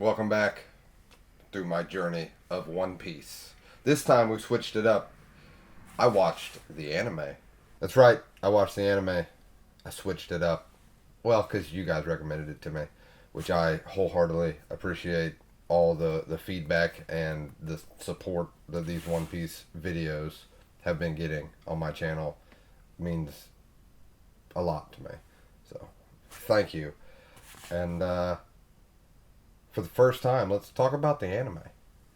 Welcome back through my journey of One Piece. This time we switched it up. I watched the anime. That's right, I watched the anime. I switched it up. Well, because you guys recommended it to me, which I wholeheartedly appreciate all the feedback and the support that these One Piece videos have been getting on my channel. Means a lot to me. So, thank you. And, for the first time, let's talk about the anime.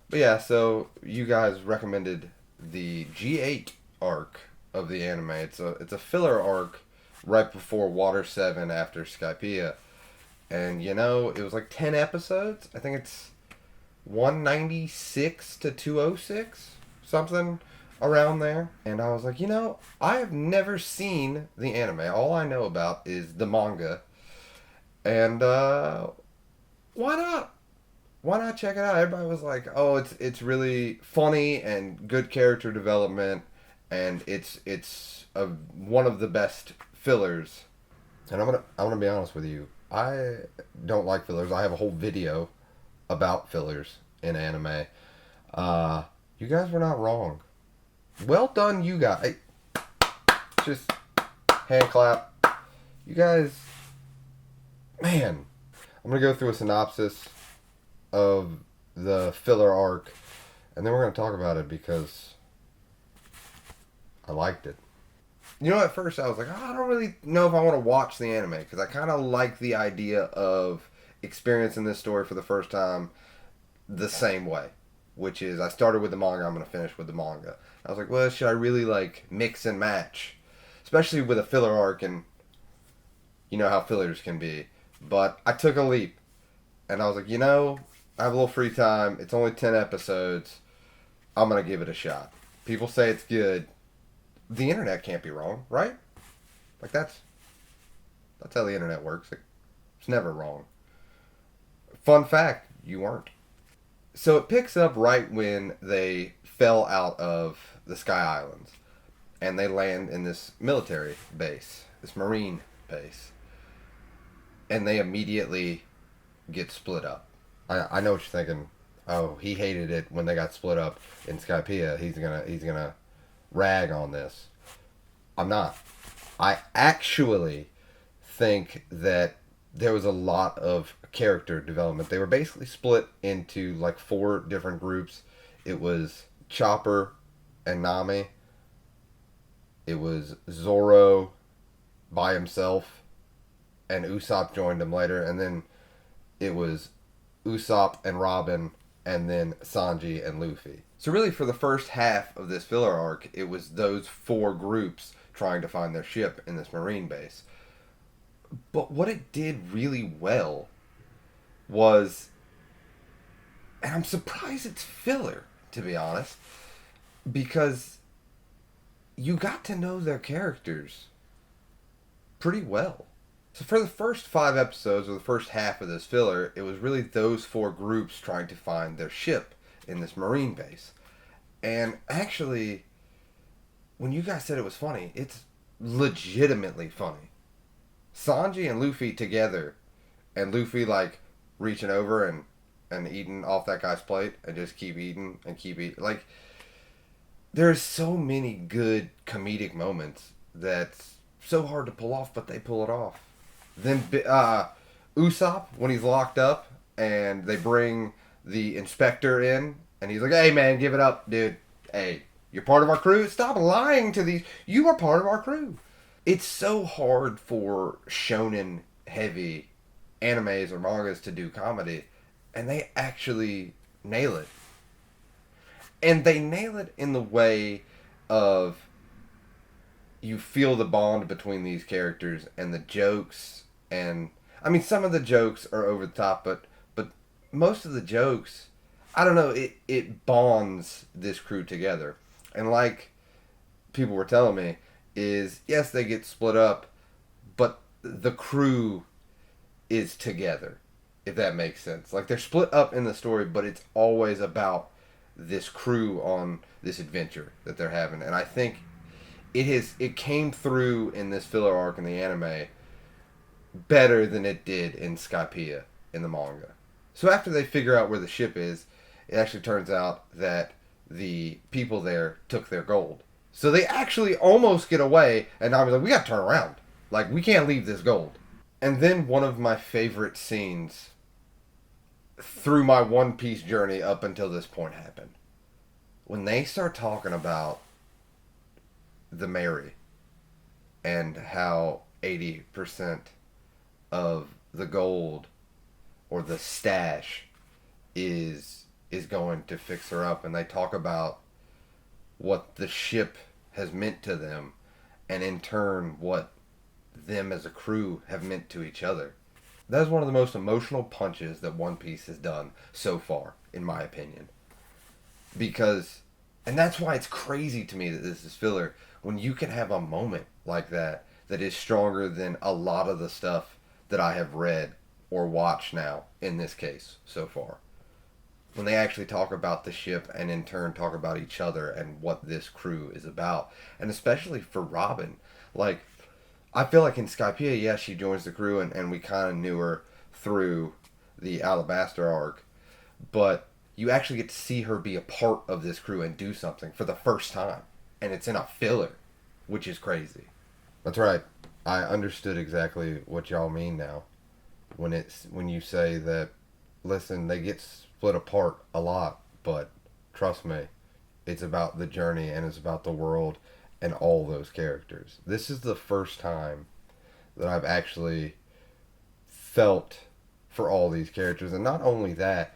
But yeah, so you guys recommended the G-8 arc of the anime. It's a filler arc right before Water 7 after Skypiea. And it was like 10 episodes. I think it's 196 to 206, something around there. And I was like, I have never seen the anime. All I know about is the manga. And why not? Why not check it out? Everybody was like, "Oh, it's really funny and good character development, and it's one of the best fillers." And I'm gonna be honest with you. I don't like fillers. I have a whole video about fillers in anime. You guys were not wrong. Well done, you guys. Hey, just hand clap. You guys, man. I'm gonna go through a synopsis of the filler arc, and then we're going to talk about it because I liked it. At first I was like, I don't really know if I want to watch the anime because I kind of like the idea of experiencing this story for the first time the same way, which is I started with the manga, I'm going to finish with the manga. I was like, well, should I really mix and match, especially with a filler arc, and you know how fillers can be. But I took a leap, and I was like, I have a little free time. It's only 10 episodes. I'm going to give it a shot. People say it's good. The internet can't be wrong, right? That's how the internet works. It's never wrong. Fun fact, you weren't. So it picks up right when they fell out of the Sky Islands. And they land in this military base, this marine base. And they immediately get split up. I know what you're thinking. Oh, he hated it when they got split up in Skypiea. He's gonna rag on this. I'm not. I actually think that there was a lot of character development. They were basically split into 4 different groups. It was Chopper and Nami. It was ZORO by himself, and Usopp joined him later, and then it was Usopp and Robin, and then Sanji and Luffy. So really, for the first half of this filler arc, it was those 4 groups trying to find their ship in this marine base. But what it did really well was, and I'm surprised it's filler, to be honest, because you got to know their characters pretty well. So for the first 5 episodes, or the first half of this filler, it was really those 4 groups trying to find their ship in this marine base. And actually, when you guys said it was funny, it's legitimately funny. Sanji and Luffy together, and Luffy reaching over and eating off that guy's plate and just keep eating and keep eating. There's so many good comedic moments that's so hard to pull off, but they pull it off. Then Usopp, when he's locked up and they bring the inspector in, and he's like, "Hey man, give it up, dude. Hey, you're part of our crew. Stop lying to these. You are part of our crew." It's so hard for shonen heavy animes or mangas to do comedy, and they actually nail it. And they nail it in the way of you feel the bond between these characters and the jokes. And I mean, some of the jokes are over the top, but most of the jokes, I don't know, it bonds this crew together. And like people were telling me, is yes, they get split up, but the crew is together, if that makes sense. They're split up in the story, but it's always about this crew on this adventure that they're having. And I think it came through in this filler arc in the anime better than it did in Skypiea in the manga. So after they figure out where the ship is, it actually turns out that the people there took their gold. So they actually almost get away, and I'm like, we gotta turn around. Like, we can't leave this gold. And then one of my favorite scenes through my One Piece journey up until this point happened. When they start talking about the Mary and how 80% of the gold or the stash is going to fix her up, and they talk about what the ship has meant to them, and in turn what them as a crew have meant to each other. That is one of the most emotional punches that One Piece has done so far, in my opinion. Because, and that's why it's crazy to me that this is filler, when you can have a moment like that that is stronger than a lot of the stuff that I have read or watched now, in this case, so far. When they actually talk about the ship and in turn talk about each other and what this crew is about. And especially for Robin. Like, I feel like in Skypiea, yeah, she joins the crew and we kind of knew her through the Alabaster arc. But you actually get to see her be a part of this crew and do something for the first time. And it's in a filler, which is crazy. That's right. I understood exactly what y'all mean now. When you say that, listen, they get split apart a lot, but trust me, it's about the journey and it's about the world and all those characters. This is the first time that I've actually felt for all these characters. And not only that,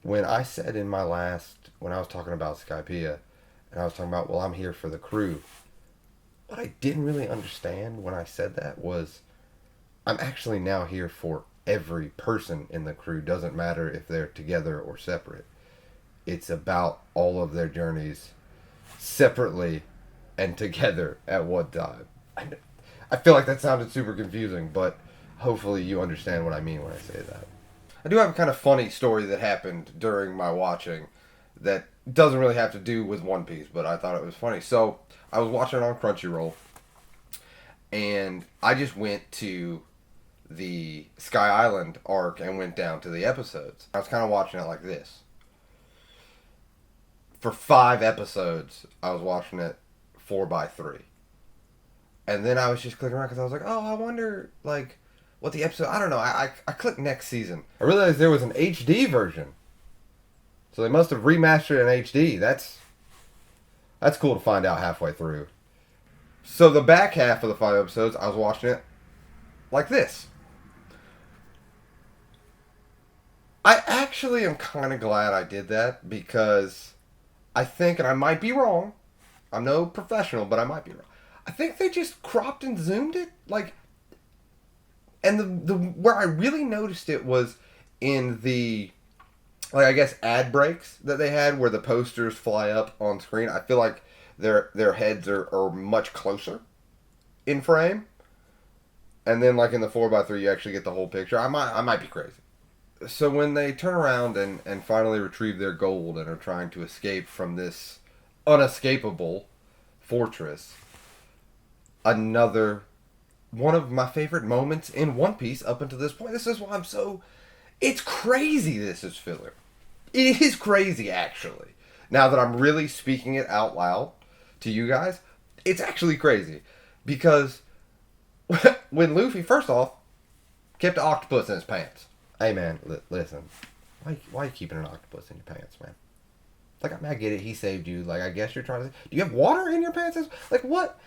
when I said when I was talking about Skypiea, and I was talking about, well, I'm here for the crew, what I didn't really understand when I said that was, I'm actually now here for every person in the crew. Doesn't matter if they're together or separate. It's about all of their journeys separately and together at one time. I feel like that sounded super confusing, but hopefully you understand what I mean when I say that. I do have a kind of funny story that happened during my watching that doesn't really have to do with One Piece, but I thought it was funny. So I was watching it on Crunchyroll, and I just went to the Sky Island arc and went down to the episodes. I was kind of watching it like this. For 5 episodes, I was watching it 4:3. And then I was just clicking around because I was like, oh, I wonder, like, what the episode... I don't know. I clicked next season. I realized there was an HD version. So they must have remastered it in HD. That's cool to find out halfway through. So the back half of the 5 episodes, I was watching it like this. I actually am kind of glad I did that because I think, and I might be wrong, I'm no professional, but I might be wrong. I think they just cropped and zoomed it, like, and the where I really noticed it was in the, like, I guess ad breaks that they had where the posters fly up on screen. I feel like their heads are much closer in frame, and then like in the 4:3 you actually get the whole picture. I might be crazy. So when they turn around and finally retrieve their gold and are trying to escape from this unescapable fortress, another one of my favorite moments in One Piece up until this point. This is why I'm so... It's crazy this is filler. It is crazy, actually. Now that I'm really speaking it out loud to you guys, it's actually crazy. Because when Luffy, first off, kept an octopus in his pants. Hey, man, listen. Why are you keeping an octopus in your pants, man? Like, I mean, I get it. He saved you. Like, I guess you're trying to... Do you have water in your pants? Like, what?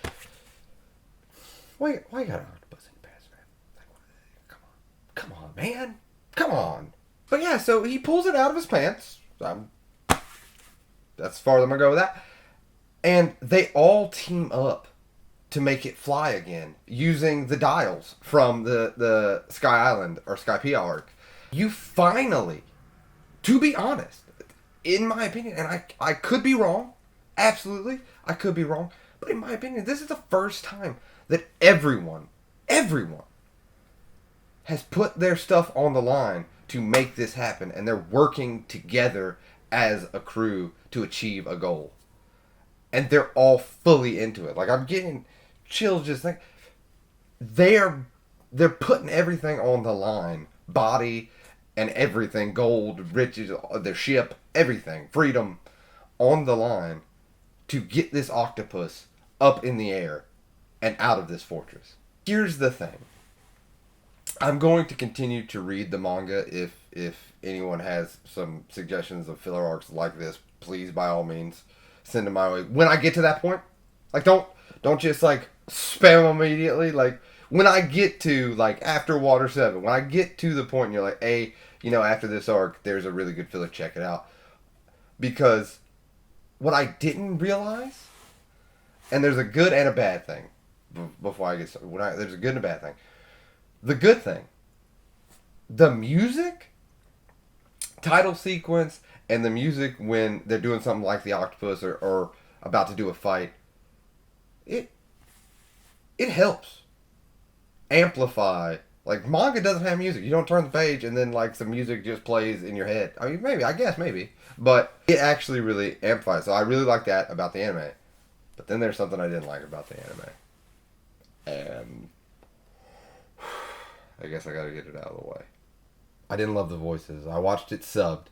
Why you got an octopus in your pants, man? Like, come on, man. Come on. But yeah, so he pulls it out of his pants. That's as far as I'm going to go with that. And they all team up to make it fly again using the dials from the Sky Island or Skypiea arc. You finally, to be honest, in my opinion, and I could be wrong, absolutely, I could be wrong, but in my opinion, this is the first time that everyone has put their stuff on the line to make this happen, and they're working together as a crew to achieve a goal. And they're all fully into it. Like, I'm getting chills just think they're putting everything on the line, body and everything, gold, riches, their ship, everything, freedom on the line to get this octopus up in the air and out of this fortress. Here's the thing. I'm going to continue to read the manga. If anyone has some suggestions of filler arcs like this, please by all means send them my way. When I get to that point, like don't just like spam them immediately. Like when I get to like after Water 7, when I get to the point and you're like, hey, you know, after this arc, there's a really good filler. Check it out. Because what I didn't realize, and there's a good and a bad thing. Before I get started, there's a good and a bad thing. The good thing, the music, title sequence, and the music when they're doing something like the octopus or about to do a fight, it helps amplify. Like manga doesn't have music. You don't turn the page and then like some music just plays in your head. I mean, maybe, I guess, maybe. But it actually really amplifies. So I really like that about the anime. But then there's something I didn't like about the anime. And I guess I gotta get it out of the way. I didn't love the voices. I watched it subbed.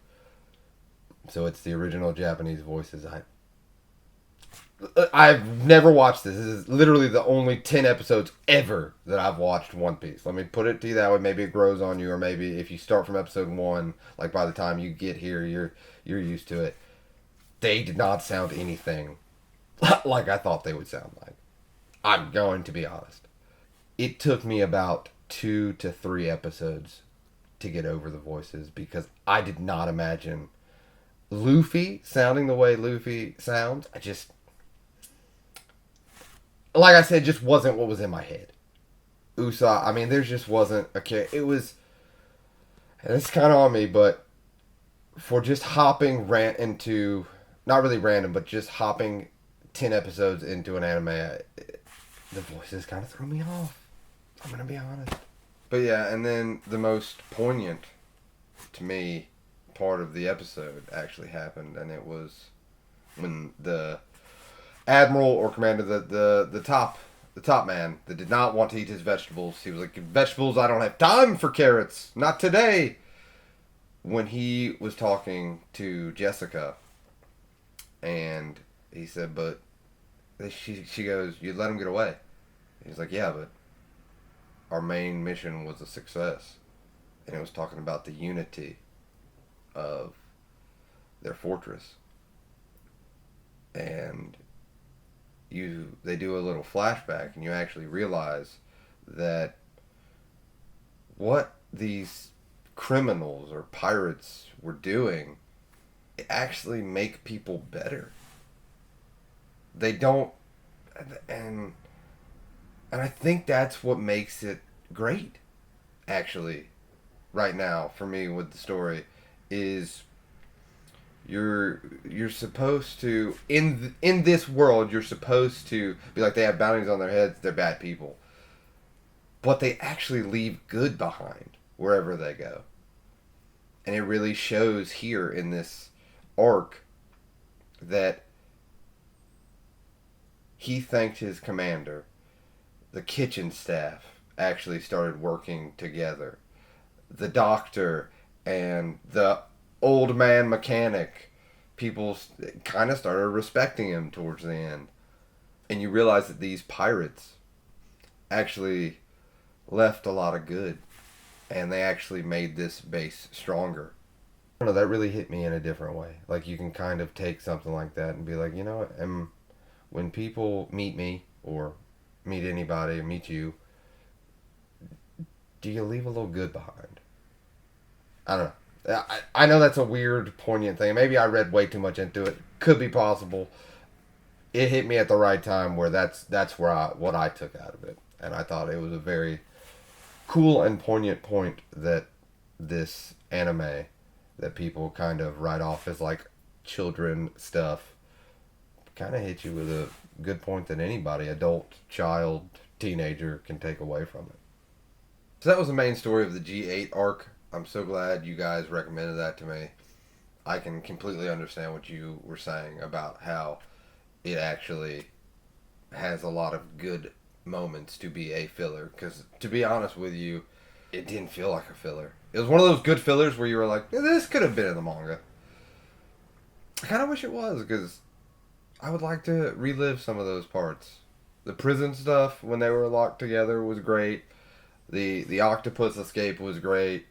So it's the original Japanese voices. I've never watched this. This is literally the only 10 episodes ever that I've watched One Piece. Let me put it to you that way. Maybe it grows on you, or maybe if you start from episode 1, like by the time you get here, you're used to it. They did not sound anything like I thought they would sound like. I'm going to be honest. It took me about 2 to 3 episodes to get over the voices because I did not imagine Luffy sounding the way Luffy sounds. Like I said, just wasn't what was in my head. Usopp, I mean, there just wasn't a character. It was, and it's kind of on me, but for just hopping into, not really random, but just hopping 10 episodes into an anime, the voices kind of threw me off. I'm going to be honest. But yeah, and then the most poignant, to me, part of the episode actually happened, and it was when the admiral or commander, the top man that did not want to eat his vegetables. He was like, vegetables, I don't have time for carrots. Not today. When he was talking to Jessica, and he said, but she goes, you let him get away. He's like, yeah, but our main mission was a success. And it was talking about the unity of their fortress. And they do a little flashback, and you actually realize that what these criminals or pirates were doing actually make people better. They don't, and I think that's what makes it great, actually, right now for me with the story, is you're supposed to, in this world, you're supposed to be like, they have bounties on their heads, they're bad people. But they actually leave good behind wherever they go. And it really shows here in this arc that he thanked his commander. The kitchen staff actually started working together. The doctor and the old man mechanic, people kind of started respecting him towards the end. And you realize that these pirates actually left a lot of good. And they actually made this base stronger. I don't know, that really hit me in a different way. Like, you can kind of take something like that and be like, you know what, when people meet me, or meet anybody, or meet you, do you leave a little good behind? I don't know. I know that's a weird, poignant thing. Maybe I read way too much into it. Could be possible. It hit me at the right time where that's where what I took out of it. And I thought it was a very cool and poignant point that this anime that people kind of write off as like children stuff kind of hit you with a good point that anybody, adult, child, teenager, can take away from it. So that was the main story of the G-8 arc. I'm so glad you guys recommended that to me. I can completely understand what you were saying about how it actually has a lot of good moments to be a filler. Because, to be honest with you, it didn't feel like a filler. It was one of those good fillers where you were like, "Yeah, this could have been in the manga." I kind of wish it was, because I would like to relive some of those parts. The prison stuff when they were locked together was great. The octopus escape was great.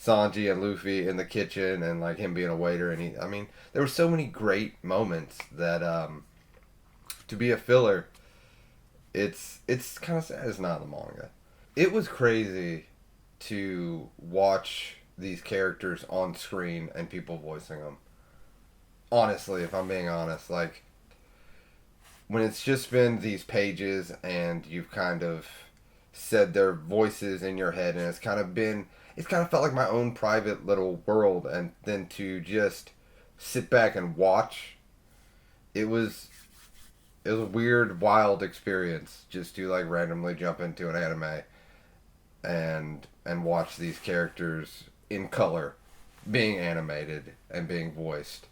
Sanji and Luffy in the kitchen and like him being a waiter, and I mean, there were so many great moments that to be a filler, it's kind of sad it's not in the manga. It was crazy to watch these characters on screen and people voicing them. Honestly, if I'm being honest, like when it's just been these pages and you've kind of said their voices in your head, and it's kind of felt like my own private little world, and then to just sit back and watch, it was a weird, wild experience just to like randomly jump into an anime and watch these characters in color being animated and being voiced.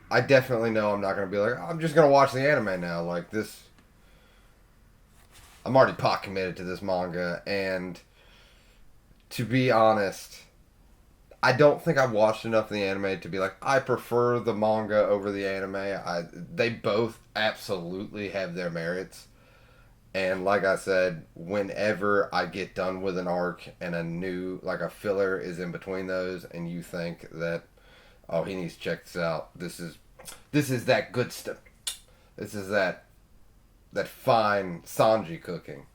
I definitely know I'm not going to be like, I'm just going to watch the anime now. Like this, I'm already pot committed to this manga, and to be honest, I don't think I've watched enough of the anime to be like, I prefer the manga over the anime. They both absolutely have their merits. And like I said, whenever I get done with an arc and a new, like a filler is in between those, and you think that, oh, he needs to check this out. This is that good stuff. This is that fine Sanji cooking.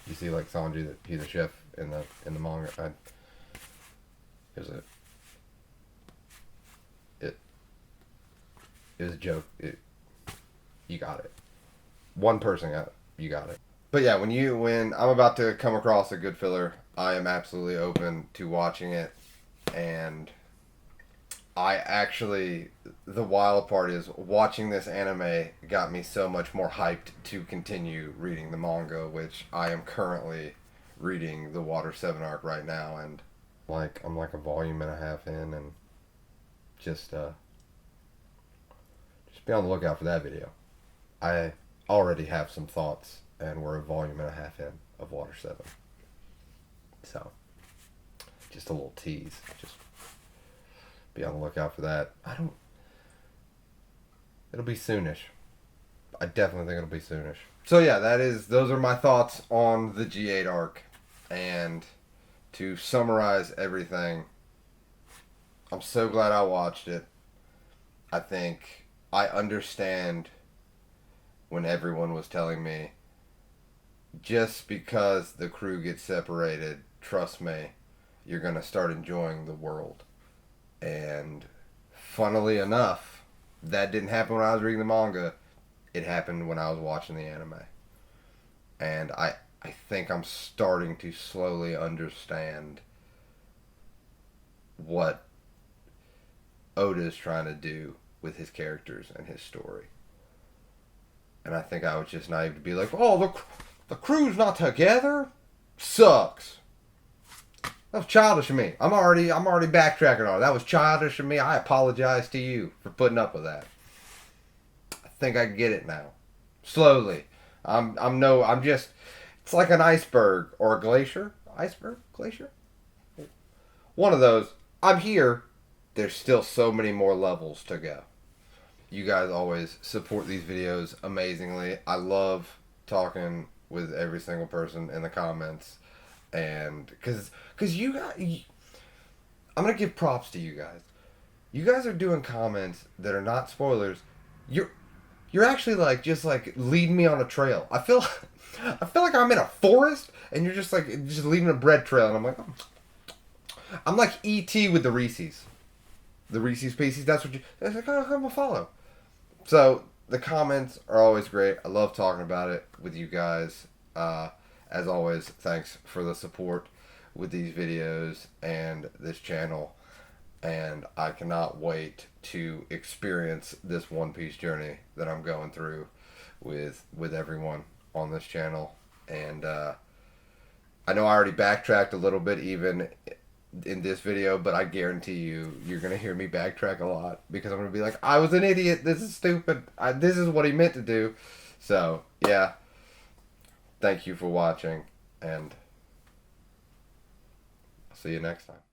You see, like Sanji, that he's a chef in the manga. It was a joke. You got it. One person got it. You got it. But yeah, when I'm about to come across a good filler, I am absolutely open to watching it. And the wild part is watching this anime got me so much more hyped to continue reading the manga, which I am currently reading the Water 7 arc right now, and like I'm like a volume and a half in, and just be on the lookout for that video. I already have some thoughts, and we're a volume and a half in of Water 7. So, just a little tease. Just be on the lookout for that. It'll be soonish. I definitely think it'll be soonish. So yeah, those are my thoughts on the G-8 arc. And to summarize everything, I'm so glad I watched it. I think I understand when everyone was telling me, just because the crew gets separated, trust me, you're going to start enjoying the world. And funnily enough, that didn't happen when I was reading the manga. It happened when I was watching the anime. And I think I'm starting to slowly understand what Oda is trying to do with his characters and his story. And I think I was just naive to be like, oh, the crew's not together? Sucks. That was childish of me. I'm already backtracking on it. That was childish of me. I apologize to you for putting up with that. I think I get it now. Slowly. It's like an iceberg or a glacier. Iceberg? Glacier? One of those. I'm here. There's still so many more levels to go. You guys always support these videos amazingly. I love talking with every single person in the comments. And because you guys, I'm going to give props to you guys. You guys are doing comments that are not spoilers. You're actually like just like leading me on a trail. I feel like I'm in a forest and you're just leaving a bread trail, and I'm like, oh. I'm like E.T. with the Reese's. The Reese's Pieces. That's like, oh, I'm gonna follow. So the comments are always great. I love talking about it with you guys. As always, thanks for the support with these videos and this channel. And I cannot wait to experience this One Piece journey that I'm going through with everyone on this channel. And I know I already backtracked a little bit even in this video, but I guarantee you're going to hear me backtrack a lot, because I'm going to be like, I was an idiot. This is stupid. This is what he meant to do. So, yeah. Thank you for watching, and See you next time.